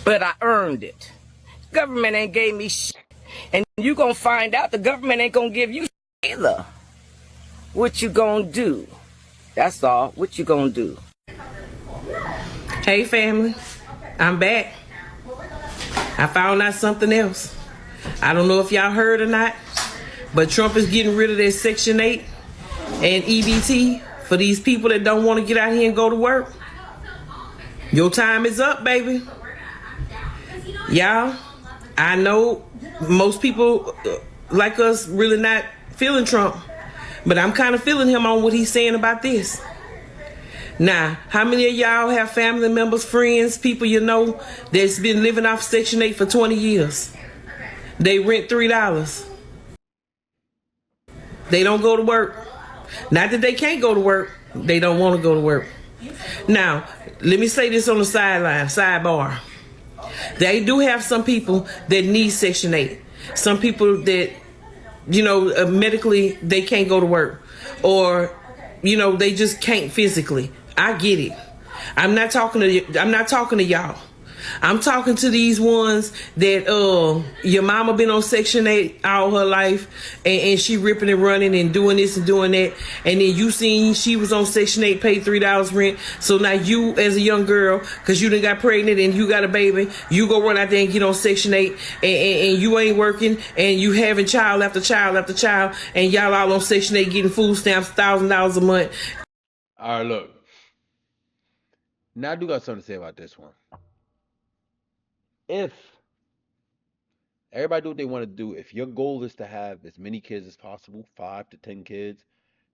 but I earned it. Government ain't gave me shit. And you gonna find out the government ain't gonna give you shit either. What you gonna do? That's all. What you gonna do? Hey family, I'm back. I found out something else. I don't know if y'all heard or not, but Trump is getting rid of that Section 8 and EBT for these people that don't want to get out here and go to work. Your time is up, baby. Y'all, I know most people like us really not feeling Trump, but I'm kind of feeling him on what he's saying about this. Now, how many of y'all have family members, friends, people you know that's been living off Section 8 for 20 years? They rent $3. They don't go to work. Not that they can't go to work. They don't want to go to work. Now, let me say this on the sidebar. They do have some people that need Section 8. Some people that, medically they can't go to work. Or, they just can't physically. I get it. I'm not talking to y'all. I'm talking to these ones that your mama been on Section 8 all her life and she ripping and running and doing this and doing that. And then you seen she was on Section 8, paid $3 rent. So now you as a young girl, because you done got pregnant and you got a baby, you go run out there and get on Section 8 and you ain't working and you having child after child after child and y'all all on Section 8 getting food stamps, $1,000 a month. All right, look. Now I do got something to say about this one. If everybody do what they want to do, if your goal is to have as many kids as possible, 5 to 10 kids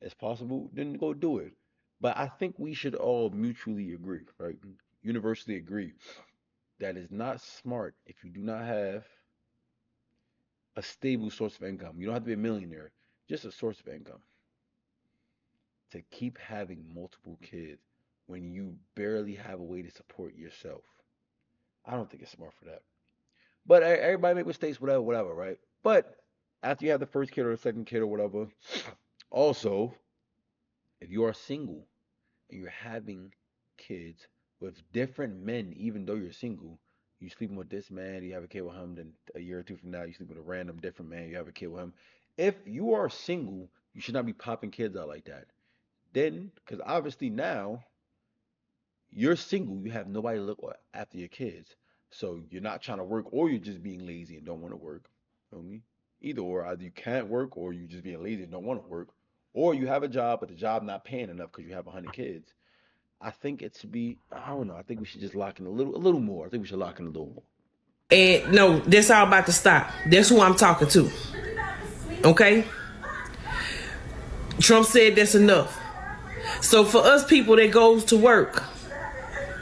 as possible, then go do it. But I think we should all mutually agree, right? Universally agree that it's not smart if you do not have a stable source of income. You don't have to be a millionaire, just a source of income to keep having multiple kids when you barely have a way to support yourself. I don't think it's smart for that. But everybody make mistakes, whatever, whatever, right? But after you have the first kid or the second kid or whatever, also, if you are single and you're having kids with different men, even though you're single, you sleeping with this man, you have a kid with him, then a year or two from now, you sleep with a random different man, you have a kid with him. If you are single, you should not be popping kids out like that. Then, because obviously now you're single, you have nobody to look after your kids. So you're not trying to work, or you're just being lazy and don't want to work. Feel me? Either or, either you can't work, or you just being lazy and don't want to work, or you have a job, but the job not paying enough because you have 100 kids. I think it should be. I don't know. I think we should just lock in a little more. I think we should lock in a little more. And no, that's all about to stop. That's who I'm talking to. Okay? Trump said that's enough. So for us people that goes to work,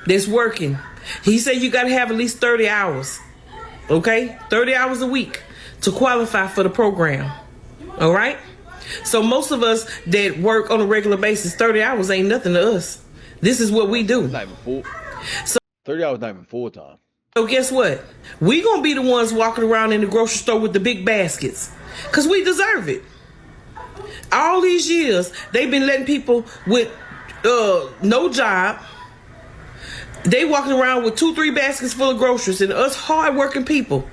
that's working, he said you got to have at least 30 hours. Okay? 30 hours a week to qualify for the program. All right? So most of us that work on a regular basis, 30 hours ain't nothing to us. This is what we do. It's not even full. So 30 hours not even full time. So guess what? We gonna be the ones walking around in the grocery store with the big baskets, cause we deserve it. All these years, they've been letting people with no job. They walking around with 2-3 baskets full of groceries, and us hard-working people,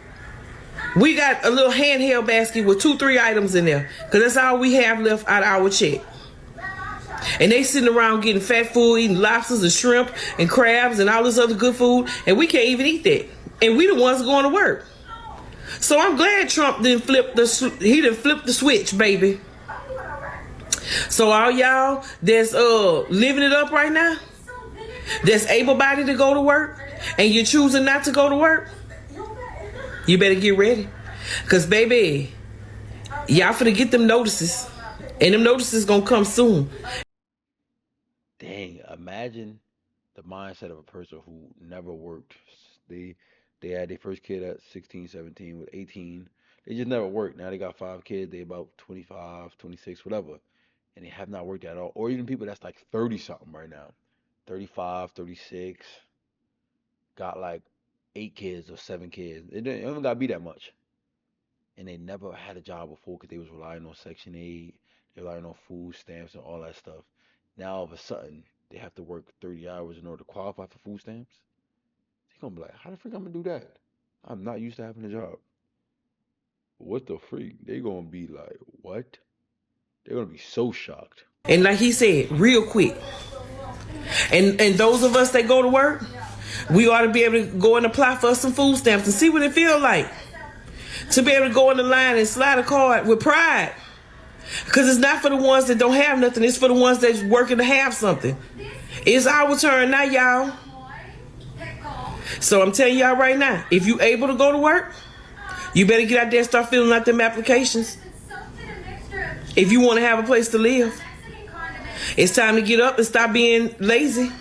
we got a little handheld basket with 2-3 items in there, cause that's all we have left out of our check. And they sitting around getting fat food, eating lobsters and shrimp and crabs and all this other good food, and we can't even eat that. And we the ones going to work. So I'm glad Trump didn't flip the switch, baby. So all y'all that's living it up right now, that's able-bodied to go to work, and you're choosing not to go to work, you better get ready. Cause baby, y'all finna get them notices, and them notices gonna come soon. Dang, imagine the mindset of a person who never worked. They they had their first kid at 16, 17, with 18. They just never worked. Now they got 5 kids, they about 25, 26, whatever. And they have not worked at all. Or even people that's like 30 something right now. 35, 36, got like 8 kids or 7 kids. It don't even gotta be that much. And they never had a job before because they was relying on Section 8, they relying on food stamps and all that stuff. Now all of a sudden they have to work 30 hours in order to qualify for food stamps. gonna be like, how the freak I'm gonna do that? I'm not used to having a job. What the freak? They gonna be like, what? They're gonna be so shocked. And like he said, real quick. And those of us that go to work, we ought to be able to go and apply for some food stamps and see what it feels like to be able to go in the line and slide a card with pride. Because it's not for the ones that don't have nothing. It's for the ones that's working to have something. It's our turn now, y'all. So I'm telling y'all right now, if you able to go to work, you better get out there and start filling out them applications. If you want to have a place to live, it's time to get up and stop being lazy.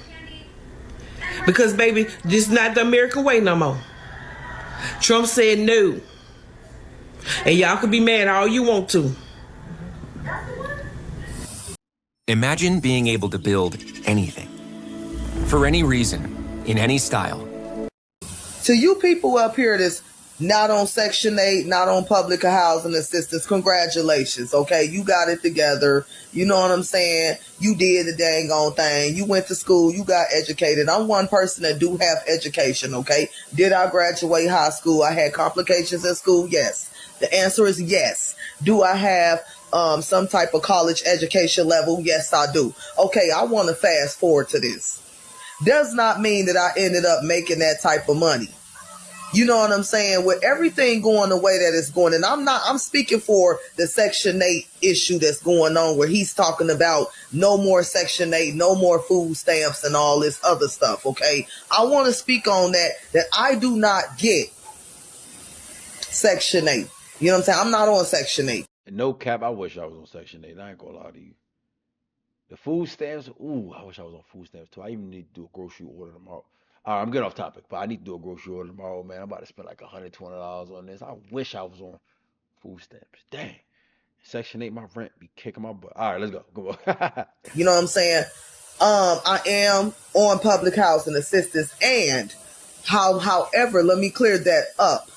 Because, baby, this is not the American way no more. Trump said no. And y'all can be mad all you want to. Imagine being able to build anything, for any reason, in any style. To you people up here that's not on Section 8, not on public housing assistance, congratulations, okay? You got it together. You know what I'm saying? You did the dang on thing. You went to school. You got educated. I'm one person that do have education, okay? Did I graduate high school? I had complications in school? Yes. The answer is yes. Do I have some type of college education level? Yes, I do. Okay, I want to fast forward to this. Does not mean that I ended up making that type of money. You know what I'm saying? With everything going the way that it's going, and I'm speaking for the Section 8 issue that's going on, where he's talking about no more Section 8, no more food stamps and all this other stuff, okay? I want to speak on that I do not get Section 8. You know what I'm saying? I'm not on Section 8. And no cap, I wish I was on Section 8. I ain't gonna lie to you. The food stamps, ooh, I wish I was on food stamps too. I even need to do a grocery order tomorrow. All right, I'm getting off topic, but I need to do a grocery order tomorrow, man. I'm about to spend like $120 on this. I wish I was on food stamps. Dang. Section 8, my rent be kicking my butt. All right, let's go. Come on. You know what I'm saying? I am on public housing assistance, and however, let me clear that up.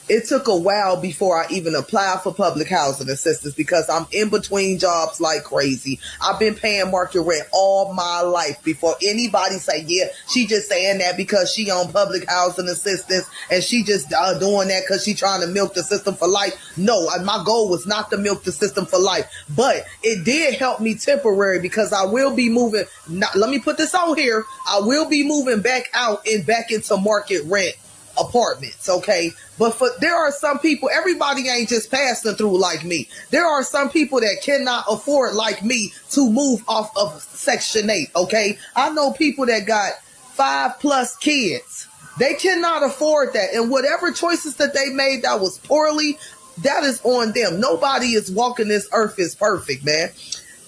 It took a while before I even applied for public housing assistance because I'm in between jobs like crazy. I've been paying market rent all my life before anybody say, yeah, she just saying that because she on public housing assistance and she just doing that because she trying to milk the system for life. No, my goal was not to milk the system for life, but it did help me temporary because I will be moving. Let me put this out here. I will be moving back out and back into market rent apartments, okay? But there are some people, everybody ain't just passing through like me. There are some people that cannot afford, like me, to move off of Section 8, okay? I know people that got 5+ kids. They cannot afford that. And whatever choices that they made that was poorly, that is on them. Nobody is walking this earth is perfect, man.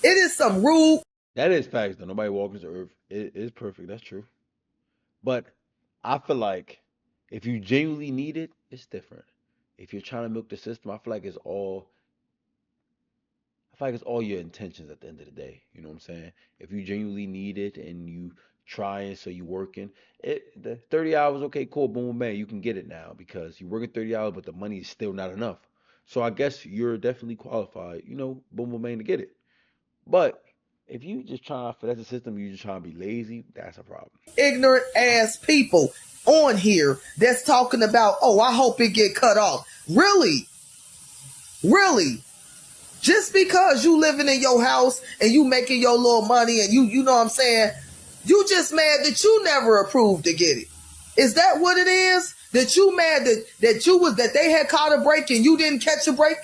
It is some rude. That is facts, though. Nobody walks the earth. It is perfect. That's true. But I feel like if you genuinely need it, it's different. If you're trying to milk the system, I feel like it's all your intentions at the end of the day. You know what I'm saying? If you genuinely need it and you trying, so you working, the 30 hours, okay, cool, boom, boom, bang, you can get it now because you're working 30 hours, but the money is still not enough. So I guess you're definitely qualified, boom, boom, bang, to get it. But if you just trying to finesse the system, you just trying to be lazy, that's a problem. Ignorant ass people on here that's talking about, oh, I hope it get cut off. Really? Just because you living in your house and you making your little money and you know what I'm saying, you just mad that you never approved to get it. Is that what it is? That you mad that they had caught a break and you didn't catch a break?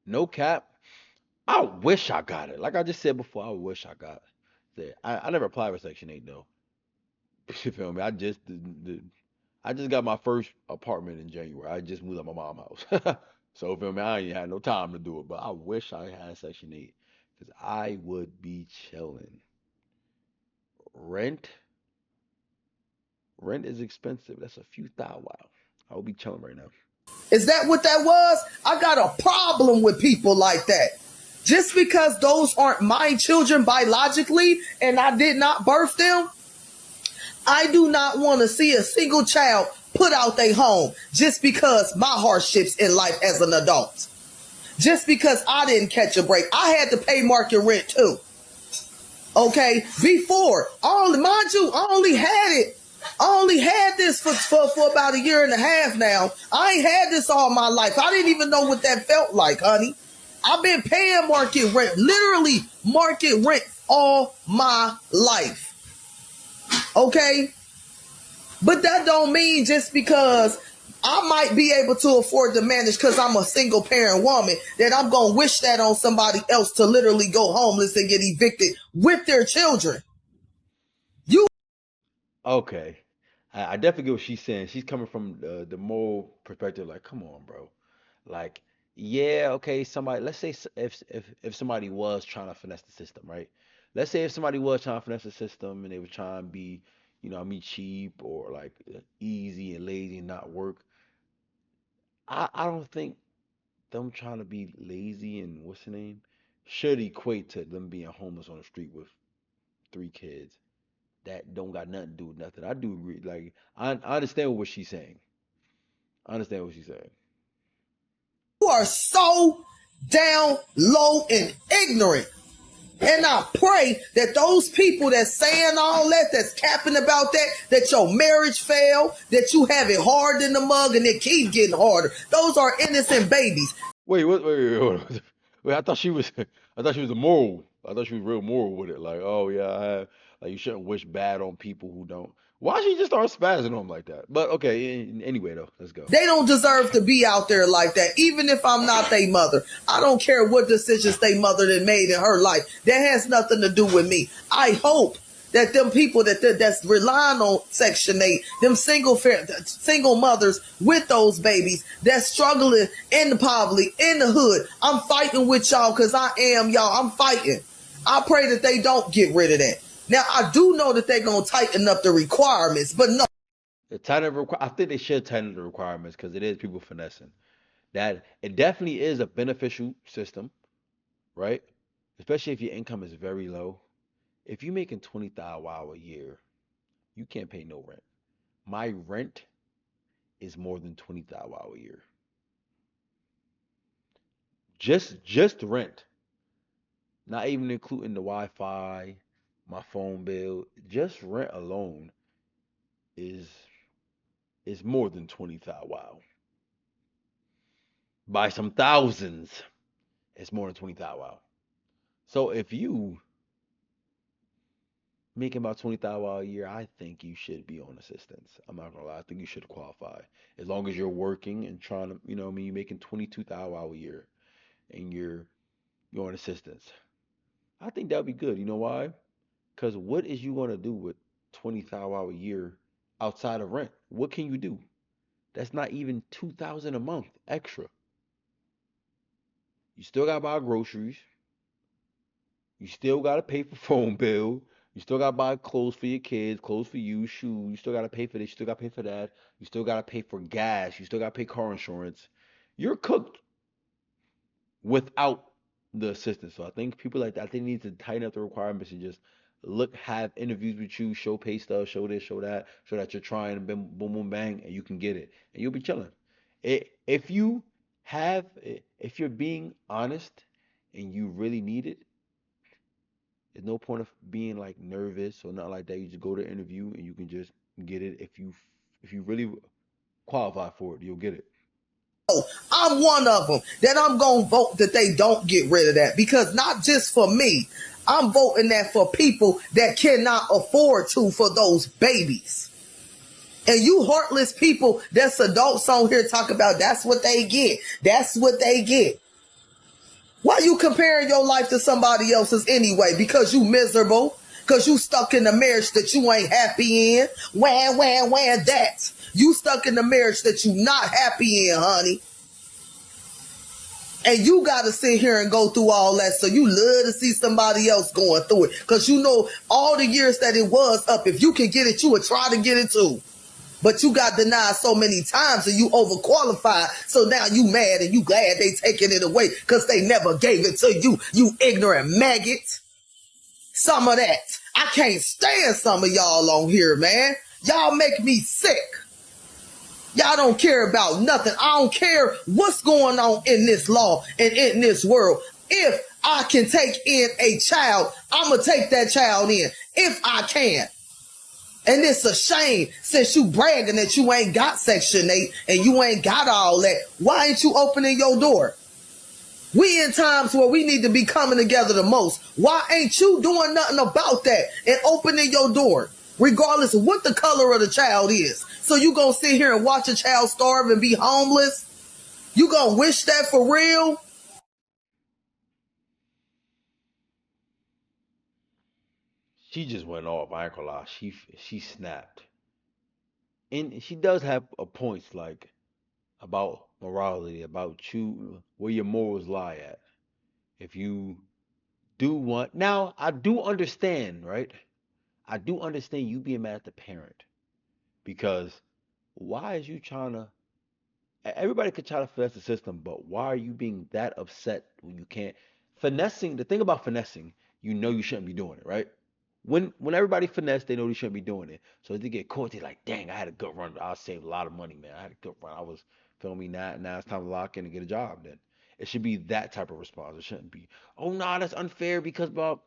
No cap. I wish I got it. Like I just said before, I wish I got it. I never applied for Section 8 though. You feel me? I just got my first apartment in January. I just moved out my mom's house. So feel me? I ain't had no time to do it. But I wish I had Section 8. Because I would be chilling. Rent is expensive. That's a few thousand. Wow. I would be chilling right now. Is that what that was? I got a problem with people like that. Just because those aren't my children biologically and I did not birth them, I do not want to see a single child put out their home just because my hardships in life as an adult. Just because I didn't catch a break. I had to pay market rent too. Okay? Before, mind you, I only had it I only had this for about a year and a half now. I ain't had this all my life. I didn't even know what that felt like, honey. I've been paying market rent, literally market rent all my life. Okay? But that don't mean just because I might be able to afford to manage because I'm a single parent woman that I'm going to wish that on somebody else to literally go homeless and get evicted with their children. Okay. I definitely get what she's saying. She's coming from the moral perspective, like, come on, bro. Like, yeah, okay, somebody, let's say if somebody was trying to finesse the system, right? Let's say if somebody was trying to finesse the system and they were trying to be, I mean, cheap or like easy and lazy and not work. I don't think them trying to be lazy and what's the name should equate to them being homeless on the street with 3 kids that don't got nothing to do with nothing. I do agree. Like I understand what she's saying. I understand what she's saying. You are so down low and ignorant. And I pray that those people that's saying all that, that's capping about that your marriage failed, that you have it hard in the mug and it keeps getting harder. Those are innocent babies. Wait, what? Wait, hold on. Wait, I thought she was. I thought she was a moral. I thought she was real moral with it. Like, oh yeah, I have. Like, you shouldn't wish bad on people who don't. Why she just start spazzing on them like that? But okay, anyway though, let's go. They don't deserve to be out there like that, even if I'm not their mother. I don't care what decisions they mother that made in her life. That has nothing to do with me. I hope that them people that's relying on Section 8, them single mothers with those babies that's struggling in the poverty, in the hood. I'm fighting with y'all because I am y'all. I'm fighting. I pray that they don't get rid of that. Now, I do know that they're going to tighten up the requirements, but no. I think they should tighten the requirements because it is people finessing. That it definitely is a beneficial system, right? Especially if your income is very low. If you're making $20,000 a year, you can't pay no rent. My rent is more than $20,000 a year. Just rent, not even including the Wi-Fi, my phone bill. Just rent alone is more than 20,000. Wow, by some thousands, it's more than 20,000. Wow. So if you making about 20,000 a year, I think you should be on assistance. I'm not gonna lie. I think you should qualify as long as you're working and trying to, I mean, you're making 22,000 a year and you're on assistance. I think that would be good. You know why? Because what is you gonna do with 20,000 a year outside of rent? What can you do? That's not even 2,000 a month extra. You still gotta buy groceries. You still gotta pay for phone bill. You still gotta buy clothes for your kids, clothes for you, shoes. You still gotta pay for this. You still gotta pay for that. You still gotta pay for gas. You still gotta pay car insurance. You're cooked without the assistance. So I think people like that, I think need to tighten up the requirements and just have interviews with you, show pay stuff, show this, show that you're trying, boom, boom, boom, bang, and you can get it, and you'll be chilling. If if you're being honest and you really need it, there's no point of being like nervous or not like that. You just go to interview and you can just get it. If you really qualify for it, you'll get it. I'm one of them that I'm going to vote that they don't get rid of that, because not just for me, I'm voting that for people that cannot afford to, for those babies. And you heartless people that's adults on here talk about that's what they get. That's what they get. Why you comparing your life to somebody else's anyway? Because you miserable? Because you stuck in a marriage that you ain't happy in? Wham, that. You stuck in a marriage that you not happy in, honey. And you got to sit here and go through all that. So you love to see somebody else going through it. Because you know all the years that it was up. If you can get it, you would try to get it too. But you got denied so many times and you overqualified. So now you mad and you glad they taking it away because they never gave it to you, you ignorant maggot. Some of that. I can't stand some of y'all on here, man. Y'all make me sick. Y'all don't care about nothing. I don't care what's going on in this law and in this world. If I can take in a child, I'm going to take that child in. If I can. And it's a shame since you bragging that you ain't got Section 8 and you ain't got all that. Why ain't you opening your door? We in times where we need to be coming together the most. Why ain't you doing nothing about that and opening your door, regardless of what the color of the child is? So you gonna sit here and watch a child starve and be homeless? You gonna wish that for real? She just went off. I ain't gonna lie. She snapped, and she does have a points like about morality, about you, where your morals lie at. If you do want, now I do understand, right? I do understand you being mad at the parent because why is you trying to? Everybody could try to finesse the system, but why are you being that upset when you can't? Finessing, the thing about finessing, you know you shouldn't be doing it, right? When everybody finesse, they know they shouldn't be doing it. So if they get caught, they're like, dang, I had a good run. I saved a lot of money, man. I had a good run. I was filming that. Now it's time to lock in and get a job. Then it should be that type of response. It shouldn't be, oh nah, that's unfair because Bob,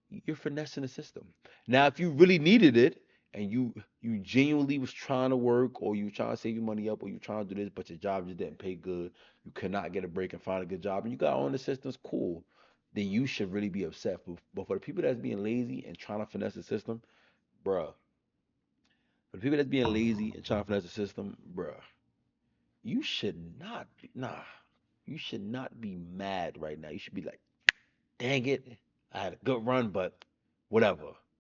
you're finessing the system. Now if you really needed it and you genuinely was trying to work or you were trying to save your money up or you trying to do this, but your job just didn't pay good, you could not get a break and find a good job and you got on the systems, cool. Then you should really be upset. But for the people that's being lazy and trying to finesse the system, bruh. For the people that's being lazy and trying to finesse the system, bruh, you should not be, nah. You should not be mad right now. You should be like, dang it, I had a good run, but whatever.